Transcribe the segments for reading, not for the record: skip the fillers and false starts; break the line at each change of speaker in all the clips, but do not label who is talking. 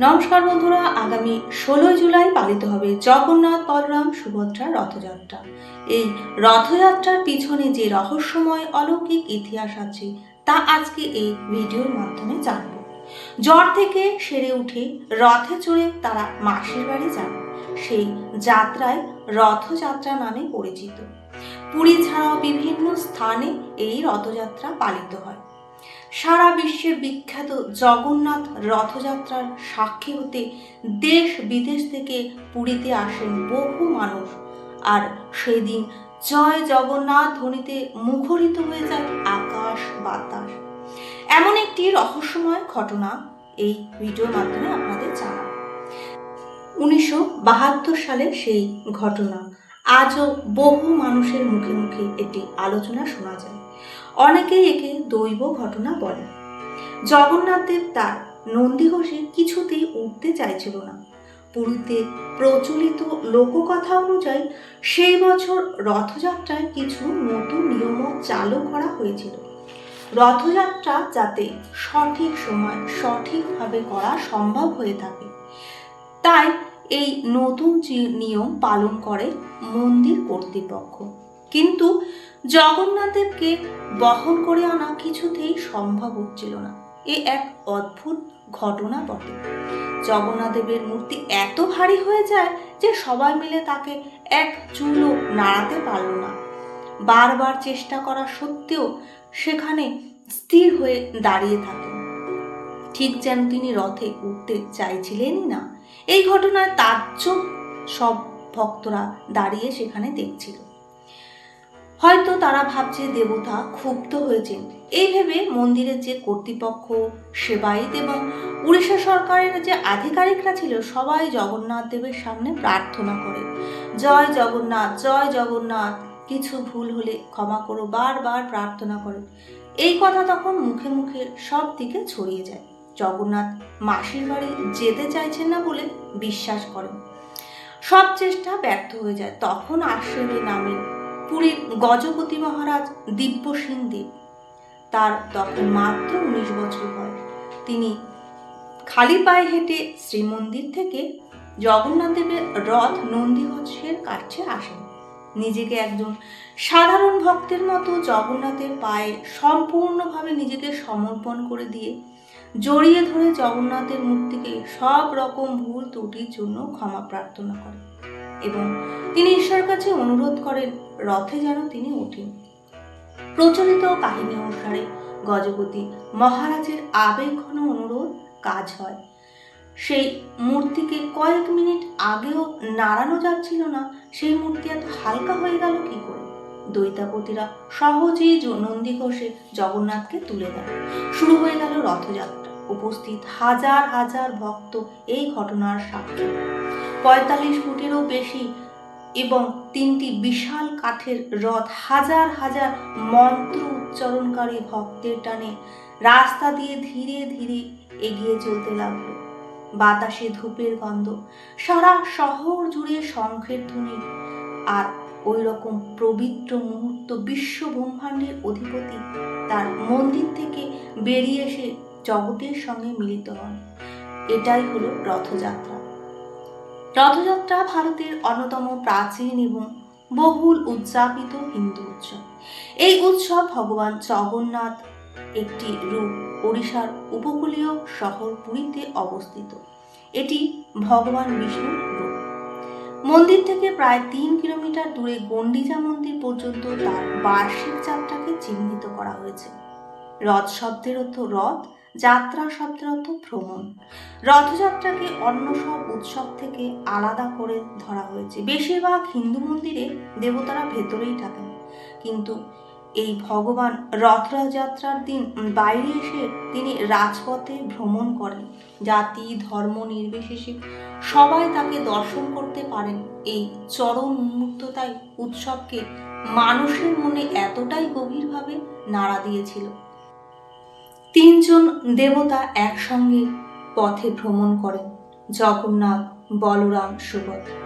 নমস্কার বন্ধুরা, আগামী 16 জুলাই পালিত হবে জগন্নাথ বলরাম সুভদ্রার রথযাত্রা। এই রথযাত্রার পিছনে যে রহস্যময় অলৌকিক ইতিহাস আছে তা আজকে এই ভিডিওর মাধ্যমে জানব। জ্বর থেকে সেরে উঠে রথে চড়ে তারা মাসির বাড়ি যান। সেই যাত্রায় রথযাত্রা নামে পরিচিত। পুরী ছাড়াও বিভিন্ন স্থানে এই রথযাত্রা পালিত হয়। সারা বিশ্বের বিখ্যাত জগন্নাথ রথযাত্রার সাক্ষী হতে দেশ বিদেশ থেকে পুরীতে আসেন বহু মানুষ। আর সেদিন জয় জগন্নাথ ধ্বনিতে মুখরিত হয়ে যায় আকাশ বাতাস। এমন একটি রহস্যময় ঘটনা এই ভিডিওর মাধ্যমে আপনাদের জানাবো। 1972 সালের সেই ঘটনা আজও বহু মানুষের মুখে মুখে এটি আলোচনা শোনা যায়। অনেকেই একে দৈব ঘটনা বলে। জগন্নাথ দেব তার নন্দীঘোষে কিছুতেই উঠতে চাইছিল না। পুরীতে প্রচলিত লোককথা অনুযায়ী সেই বছর রথযাত্রায় কিছু নতুন নিয়ম চালু করা হয়েছিল। রথযাত্রা যাতে সঠিক সময় সঠিকভাবে করা সম্ভব হয়ে থাকে, তাই এই নতুন নিয়ম পালন করে মন্দির কর্তৃপক্ষ। কিন্তু জগন্নাথ দেবকে বহন করে আনা কিছুতেই সম্ভব হচ্ছিল না। এ এক অদ্ভুত ঘটনা বটে। জগন্নাথ দেবের মূর্তি এত ভারী হয়ে যায় যে সবাই মিলে তাকে এক চুলও নাড়াতে পারল না। বারবার চেষ্টা করা সত্ত্বেও সেখানে স্থির হয়ে দাঁড়িয়ে থাকেন, ঠিক যেন তিনি রথে উঠতে চাইছিলেনই না। এই ঘটনায় তাজ্জব সব ভক্তরা দাঁড়িয়ে সেখানে দেখছিল। হয়তো তারা ভাবছে দেবতা ক্ষুব্ধ হয়েছেন। এই ভেবে মন্দিরের যে কর্তৃপক্ষ, সেবায়িত এবং উড়িষ্যা সরকারের যে আধিকারিকরা ছিল সবাই জগন্নাথ দেবের সামনে প্রার্থনা করে, জয় জগন্নাথ, জয় জগন্নাথ, কিছু ভুল হলে ক্ষমা করো, বারবার প্রার্থনা করে। এই কথা তখন মুখে মুখে সব দিকে ছড়িয়ে যায়। জগন্নাথ মাসির বাড়ি যেতে চাইছেন না বলে বিশ্বাস করেন। সব চেষ্টা ব্যর্থ হয়ে যায়। তখন আশ্রমে নামেন পুরীর গজপতি মহারাজ দিব্যসিং দেব। তার তখন মাত্র 19 বছর বয়স। তিনি খালি পায়ে হেঁটে শ্রীমন্দির থেকে জগন্নাথ দেবের রথ নন্দীঘোষের কাছে আসেন। নিজেকে একজন সাধারণ ভক্তের মতো জগন্নাথের পায়ে সম্পূর্ণভাবে নিজেকে সমর্পণ করে দিয়ে জড়িয়ে ধরে জগন্নাথের মূর্তিকে সব রকম ভুল ত্রুটির জন্য ক্ষমা প্রার্থনা করেন এবং তিনি ঈশ্বরের কাছে অনুরোধ করেন রথে যেন তিনি ওঠেন। প্রচলিত কাহিনী অনুসারে গজপতি মহারাজের আবেগঘন অনুরোধ কাজ হয়। সেই মূর্তিকে কয়েক মিনিট আগেও নাড়ানো যাচ্ছিল না, সেই মূর্তি এত হালকা হয়ে গেল কি করে? দৈতাপতিরা সহজেই নন্দীঘোষে জগন্নাথকে তুলে দেন। শুরু হয়ে গেল রথযাত্রা। উপস্থিত হাজার হাজার ভক্ত এই ঘটনার সাক্ষী। 45 ফুটেরও বেশি এবং 3টি বিশাল কাঠের রথ হাজার হাজার মন্ত্র উচ্চারণকারী ভক্তের টানে রাস্তা দিয়ে ধীরে ধীরে এগিয়ে চলতে লাগলো। বাতাসে ধূপের গন্ধ, সারা শহর জুড়ে শঙ্খের ধ্বনি। আর ওই রকম পবিত্র মুহূর্ত বিশ্ব ব্রহ্মাণ্ডের অধিপতি তার মন্দির থেকে বেরিয়ে এসে জগতের সঙ্গে মিলিত হন। এটাই হলো রথযাত্রা। রথযাত্রা ভারতের অন্যতম প্রাচীন এবং বহুল উদযাপিত হিন্দু উৎসব। এই উৎসব ভগবান জগন্নাথ একটি রূপ ওড়িশার উপকূলীয় শহর পুরীতে অবস্থিত। এটি ভগবান বিষ্ণুর রূপ। মন্দির থেকে প্রায় 3 কিলোমিটার দূরে গন্ডিজা মন্দির পর্যন্ত তার বার্ষিক যাত্রাকে চিহ্নিত করা হয়েছে। রথ শব্দের অর্থ রথ, যাত্রা শব্দের অর্থ ভ্রমণ। রথযাত্রাকে অন্য সব উৎসব থেকে আলাদা করে ধরা হয়েছে। বেশিরভাগ হিন্দু মন্দিরে দেবতারা ভেতরেই থাকেন, কিন্তু এই ভগবান রথযাত্রার দিন বাইরে এসে তিনি রাজপথে ভ্রমণ করেন। জাতি ধর্ম নির্বিশেষে সবাই তাকে দর্শন করতে পারেন। এই চরম উন্মুক্ততাই উৎসবকে মানুষের মনে এতটাই গভীরভাবে নাড়া দিয়েছিল। 3 জন দেবতা একসঙ্গে পথে ভ্রমণ করেন, জগন্নাথ, বলরাম, সুভদ্রা।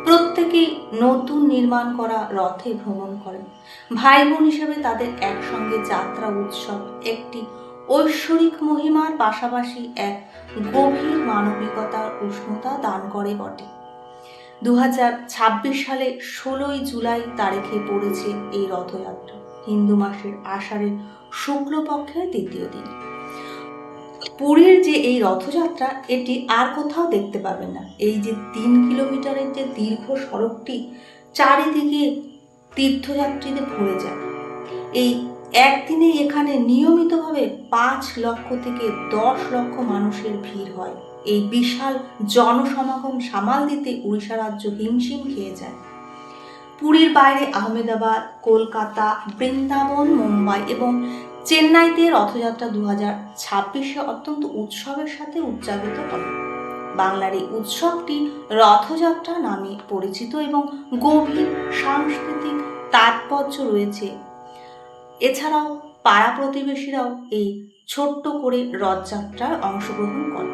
প্রত্যেকেই নতুন নির্মাণ করা রথে ভ্রমণ করেন। ভাই বোন হিসেবে তাদের একসঙ্গে যাত্রা উৎসব একটি ঐশ্বরিক মহিমার পাশাপাশি এক গভীর মানবিকতার উষ্ণতা দান করে বটে। 2026 সালে 16ই জুলাই তারিখে পড়েছে এই রথযাত্রা, হিন্দু মাসের আষাঢ়ের শুক্লপক্ষের দ্বিতীয় দিন। পুরীর যে এই রথযাত্রা, এটি আর কোথাও দেখতে পাবেন না। এই যে 3 কিলোমিটারের যে দীর্ঘ সড়কটি চারিদিকে তীর্থযাত্রীদের ভরে যায়। এই একদিনে এখানে নিয়মিতভাবে 5 লক্ষ থেকে 10 লক্ষ মানুষের ভিড় হয়। এই বিশাল জনসমাগম সামাল দিতে উড়িষ্যা রাজ্য হিমশিম খেয়ে যায়। পুরীর বাইরে আহমেদাবাদ, কলকাতা, বৃন্দাবন, মুম্বাই এবং চেন্নাইতে রথযাত্রা 2026 অত্যন্ত উৎসবের সাথে উদযাপিত হবে। বাংলার এই উৎসবটি রথযাত্রা নামে পরিচিত এবং গভীর সাংস্কৃতিক তাৎপর্য রয়েছে। এছাড়াও পাড়া প্রতিবেশীরাও এই ছোট্ট করে রথযাত্রায় অংশগ্রহণ করে।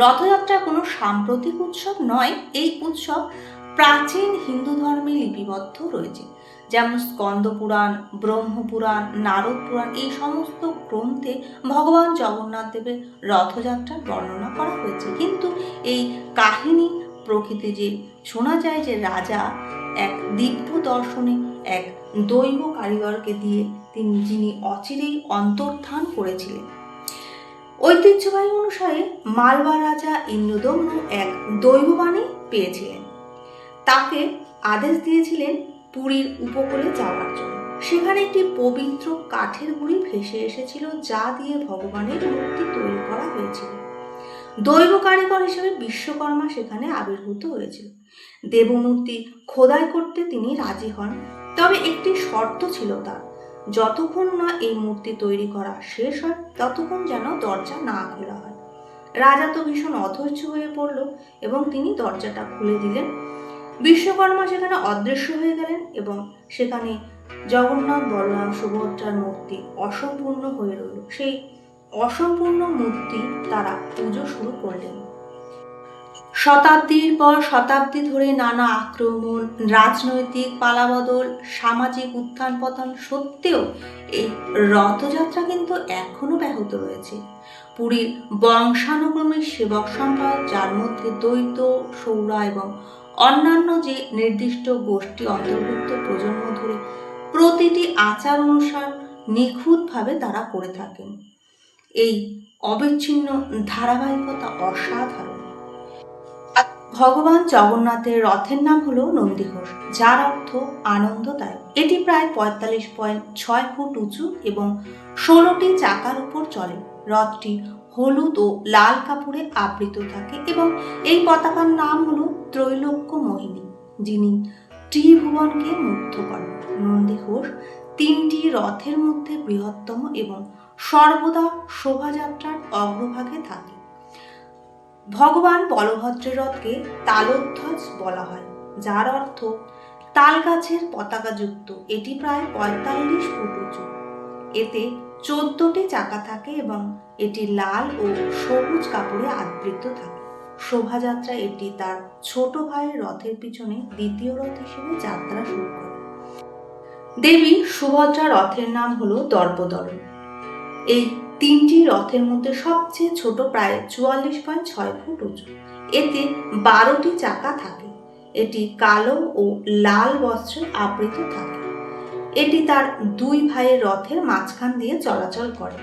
রথযাত্রা কোনো সাম্প্রতিক উৎসব নয়, এই উৎসব প্রাচীন হিন্দু ধর্মে লিপিবদ্ধ রয়েছে। যেমন স্কন্দ পুরাণ, ব্রহ্মপুরাণ, নারদ পুরাণ, এই সমস্ত গ্রন্থে ভগবান জগন্নাথ দেবের রথযাত্রার বর্ণনা করা হয়েছে। কিন্তু এই কাহিনী প্রকৃতি যে শোনা যায় যে রাজা এক দিব্য দর্শনে এক দৈব কারিগরকে দিয়ে যিনি অচিরেই অন্তর্ধান করেছিলেন। ঐতিহ্যবাহী অনুসারে মালবা রাজা ইন্দ্রদম্ন এক দৈববাণী পেয়েছিলেন। তাকে আদেশ দিয়েছিলেন পুরীর উপকূলে যাওয়ার জন্য। সেখানে একটি পবিত্র কাঠের গুঁড়ি ভেসে এসেছিল, যা দিয়ে ভগবানের মূর্তি তৈরি করা হয়েছিল। দৈব কারিগর হিসেবে বিশ্বকর্মা সেখানে আবির্ভূত হয়েছিল। দেবমূর্তি খোদাই করতে তিনি রাজি হন, তবে একটি শর্ত ছিল তার, যতক্ষণ না এই মূর্তি তৈরি করা শেষ হয় ততক্ষণ যেন দরজা না খোলা হয়। রাজা তো ভীষণ অধৈর্য হয়ে পড়ল এবং তিনি দরজাটা খুলে দিলেন। বিশ্বকর্মা সেখানে অদৃশ্য হয়ে গেলেন এবং সেখানে জগন্নাথ, বলরাম, সুভদ্রার মূর্তি অসম্পূর্ণ হয়ে রইল। সেই অসম্পূর্ণ মূর্তি তারা পুজো শুরু করলেন। শতাব্দীর পর শতাব্দী ধরে নানা আক্রমণ, রাজনৈতিক পালাবদল, সামাজিক উত্থান পতন সত্ত্বেও এই রথযাত্রা কিন্তু এখনো ব্যাহত রয়েছে। পুরীর বংশানুক্রমিক সেবক সম্প্রদায়, যার মধ্যে দ্বৈত, সৌরা এবং অন্যান্য যে নির্দিষ্ট গোষ্ঠী অন্তর্ভুক্ত, প্রজন্ম ধরে প্রতিটি আচার অনুসার নিখুঁতভাবে তারা করে থাকেন। এই অবিচ্ছিন্ন ধারাবাহিকতা অসাধারণ। ভগবান জগন্নাথের রথের নাম হলো নন্দীঘোষ, যার অর্থ আনন্দদায়ক। এটি প্রায় 45.6 ফুট উঁচু এবং 16টি চাকার উপর চলে। রথটি হলুদ ও লাল কাপড়ে আবৃত থাকে এবং এই পতাকার নাম হলো ত্রৈলোক্য মোহিনী, যিনি ত্রিভুবনকে মুগ্ধ করেন। নন্দীঘোষ 3টি রথের মধ্যে বৃহত্তম এবং সর্বদা শোভাযাত্রার অগ্রভাগে থাকে। ভগবান বলভদ্রের রথকে তালোধ্বজ বলা হয়, যার অর্থ তাল গাছের পতাকাযুক্ত। এটি প্রায় 45 ফুট উঁচু। এতে 14টি চাকা থাকে এবং এটি লাল ও সবুজ কাপড়ে আবৃত থাকে। শোভাযাত্রা এটি তার ছোট ভাইয়ের রথের পিছনে দ্বিতীয় রথ হিসেবে যাত্রা শুরু করে। দেবী সুভদ্রা রথের নাম হলো দর্পদলন। এই 3টি রথের মধ্যে সবচেয়ে ছোট, প্রায় 44.6 ফুট উঁচু। এতে 12টি চাকা থাকে। এটি কালো ও লাল বস্ত্রে আবৃত থাকে। এটি তার 2 ভাইয়ের রথের মাঝখান দিয়ে চলাচল করে।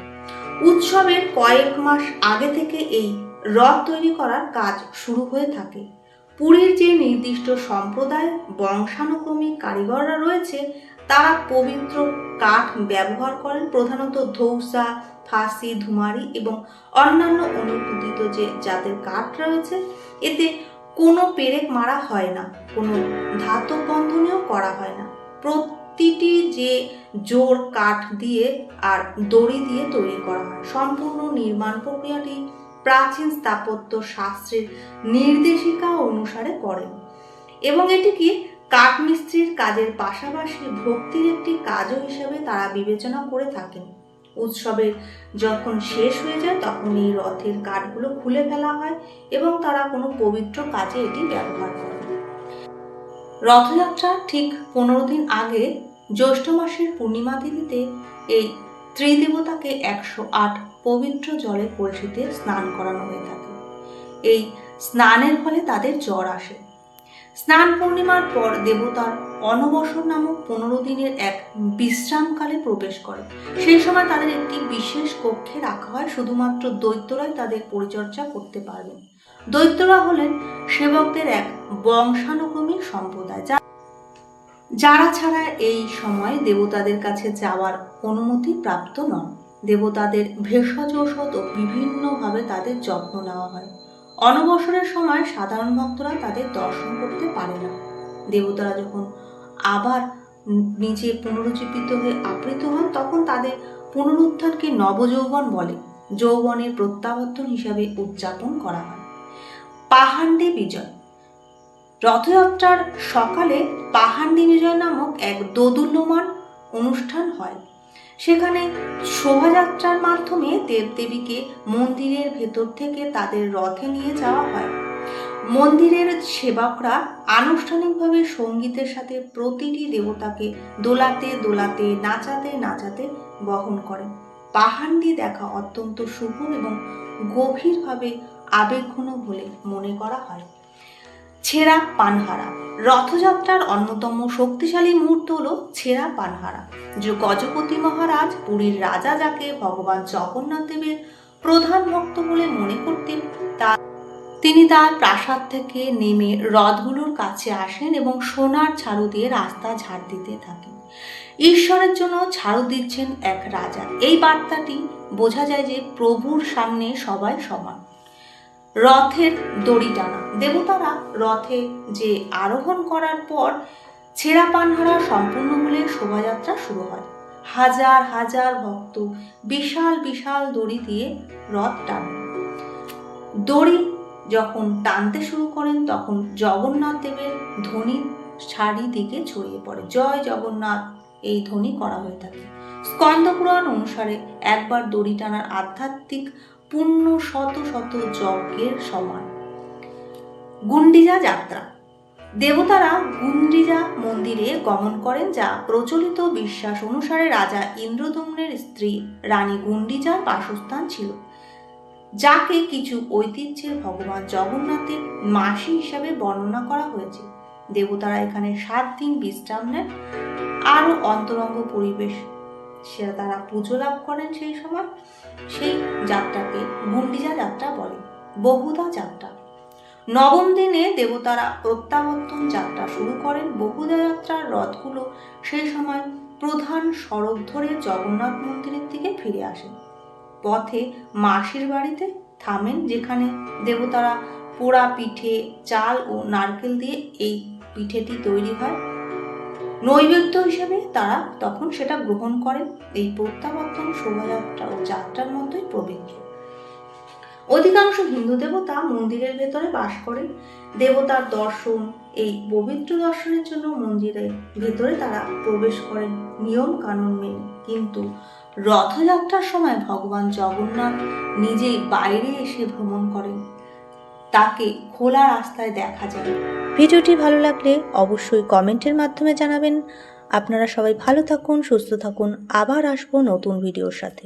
উৎসবের কয়েক মাস আগে থেকে এই রথ তৈরি করার কাজ শুরু হয়ে থাকে। পুরীর যে নির্দিষ্ট সম্প্রদায় বংশানুক্রমিক কারিগররা রয়েছে, তারা পবিত্র কাঠ ব্যবহার করেন, প্রধানত ধৌসা, ফাঁসি, ধুমারি এবং অন্যান্য অনুমোদিত যে জাতের কাঠ রয়েছে। এতে কোনো পেরেক মারা হয় না, কোনো ধাতব বন্ধনীয় করা হয় না। প্রতিটি যে জোড় কাঠ দিয়ে আর দড়ি দিয়ে তৈরি করা হয়। সম্পূর্ণ নির্মাণ প্রক্রিয়াটি প্রাচীন স্থাপত্য শাস্ত্রের নির্দেশিকা অনুসারে করেন এবং এটিকে কাঠমিস্ত্রির কাজের পাশাপাশি ভক্তির একটি কাজও হিসেবে তারা বিবেচনা করে থাকেন। উৎসবের যখন শেষ হয়ে যায় তখন এই রথের কাঠগুলো খুলে ফেলা হয় এবং তারা কোনো পবিত্র কাজে এটি ব্যবহার করেন। রথযাত্রা ঠিক 15 দিন আগে জ্যৈষ্ঠ মাসের পূর্ণিমা তিথিতে এই ত্রিদেবতাকে 108 পবিত্র জলে কলসিতে স্নান করানো হয়ে থাকে। এই স্নানের ফলে তাদের জ্বর আসে। স্নান পূর্ণিমার পর দেবতার অনবসর নামক 15 দিনের এক বিশ্রামকালে প্রবেশ করে। সেই সময় তাদের একটি বিশেষ কক্ষে রাখা হয়। শুধুমাত্র দৈত্যরাই তাদের পরিচর্যা করতে পারবেন। দৈত্যরা হলেন সেবকদের এক বংশানুক্রমিক সম্প্রদায়, যারা ছাড়া এই সময় দেবতাদের কাছে যাওয়ার অনুমতি প্রাপ্ত নন। দেবতাদের ভেষজ ঔষধ ও বিভিন্নভাবে তাদের যত্ন নেওয়া হয়। অনবসরের সময় সাধারণ ভক্তরা তাদের দর্শন করতে পারে না। দেবতারা যখন আবার নিজে পুনরুজ্জীবিত হয়ে আবৃত হন, তখন তাদের পুনরুত্থানকে নবযৌবন বলে। যৌবনের প্রত্যাবর্তন হিসাবে উদযাপন করা হয়। পাহান্ডি বিজয়। রথযাত্রার সকালে পাহান্ডি বিজয় নামক এক দোদুল্যমান অনুষ্ঠান হয়। সেখানে শোভাযাত্রার মাধ্যমে দেবদেবীকে মন্দিরের ভেতর থেকে তাদের রথে নিয়ে যাওয়া হয়। মন্দিরের সেবকরা আনুষ্ঠানিকভাবে সঙ্গীতের সাথে প্রতিটি দেবতাকে দোলাতে দোলাতে নাচাতে নাচাতে বহন করেন। পাহান্ডি দেখা অত্যন্ত শুভ এবং গভীরভাবে আবেগঘন বলে মনে করা হয়। ছেঁড়া পানহারা। রথযাত্রার অন্যতম শক্তিশালী মুহূর্ত হল ছেঁড়া পানহারা। যে গজপতি মহারাজ, পুরীর রাজা, যাকে ভগবান জগন্নাথ দেবের প্রধান ভক্ত বলে মনে করতেন, তিনি তার প্রাসাদ থেকে নেমে রথগুলোর কাছে আসেন এবং সোনার ঝাড়ু দিয়ে রাস্তা ঝাড় দিতে থাকেন। ঈশ্বরের জন্য ঝাড়ু দিচ্ছেন এক রাজা। এই বার্তাটি বোঝা যায় যে প্রভুর সামনে সবাই সমান। রথের দড়ি টানা। দেবতারা রথে যে আরোহণ করার পর ছেঁড়া পানহারা সম্পূর্ণ হলে শোভাযাত্রা শুরু হয়। হাজার হাজার ভক্ত বিশাল বিশাল দড়ি দিয়ে রথ টানেন। দড়ি যখন টানতে শুরু করেন, তখন জগন্নাথ দেবের ধ্বনি চারিদিকে ছড়িয়ে পড়ে। জয় জগন্নাথ, এই ধ্বনি করা হয়ে থাকে। স্কন্দ পুরাণ অনুসারে একবার দড়ি টানার আধ্যাত্মিক পুণ্য শত শত যজ্ঞের সমান। গুন্ডিজা যাত্রা। দেবতারা গুন্ডিজা মন্দিরে গমন করেন, যা প্রচলিত বিশ্বাস অনুসারে রাজা ইন্দ্রদম্নের স্ত্রী রানী গুন্ডিজার বাসস্থান ছিল, যাকে কিছু ঐতিহ্যের ভগবান জগন্নাথের মাসি হিসাবে বর্ণনা করা হয়েছে। দেবতারা এখানে 7 দিন বিশ্রাম নেন। আরও অন্তরঙ্গ পরিবেশ সেটা তারা পুজো লাভ করেন। সেই সময় সেই যাত্রাকে গুন্ডিজা যাত্রা বলে। বহুধা যাত্রা। নবম দিনে দেবতারা প্রত্যাবর্তন যাত্রা শুরু করেন। বহুধা যাত্রার রথগুলো সেই সময় প্রধান সড়ক ধরে জগন্নাথ মন্দিরের দিকে ফিরে আসেন। পথে মাসির বাড়িতে থামেন, যেখানে দেবতারা পোড়া পিঠে, চাল ও নারকেল দিয়ে এই পিঠেটি তৈরি হয়। নৈবেদ্য হিসেবে তারা তখন সেটা গ্রহণ করেন। এই প্রত্যাবর্তন শোভাযাত্রা ও যাত্রার মতোই পবিত্র। অধিকাংশ হিন্দু দেবতা মন্দিরের ভেতরে বাস করেন। দেবতার দর্শন, এই পবিত্র দর্শনের জন্য মন্দিরের ভেতরে তারা প্রবেশ করেন নিয়ম কানুন মেনে। কিন্তু রথযাত্রার সময় ভগবান জগন্নাথ নিজেই বাইরে এসে ভ্রমণ করেন। তাকে খোলা রাস্তায় দেখা যায়। ভিডিওটি ভালো লাগলে অবশ্যই কমেন্টের মাধ্যমে জানাবেন। আপনারা সবাই ভালো থাকুন, সুস্থ থাকুন। আবার আসবো নতুন ভিডিওর সাথে।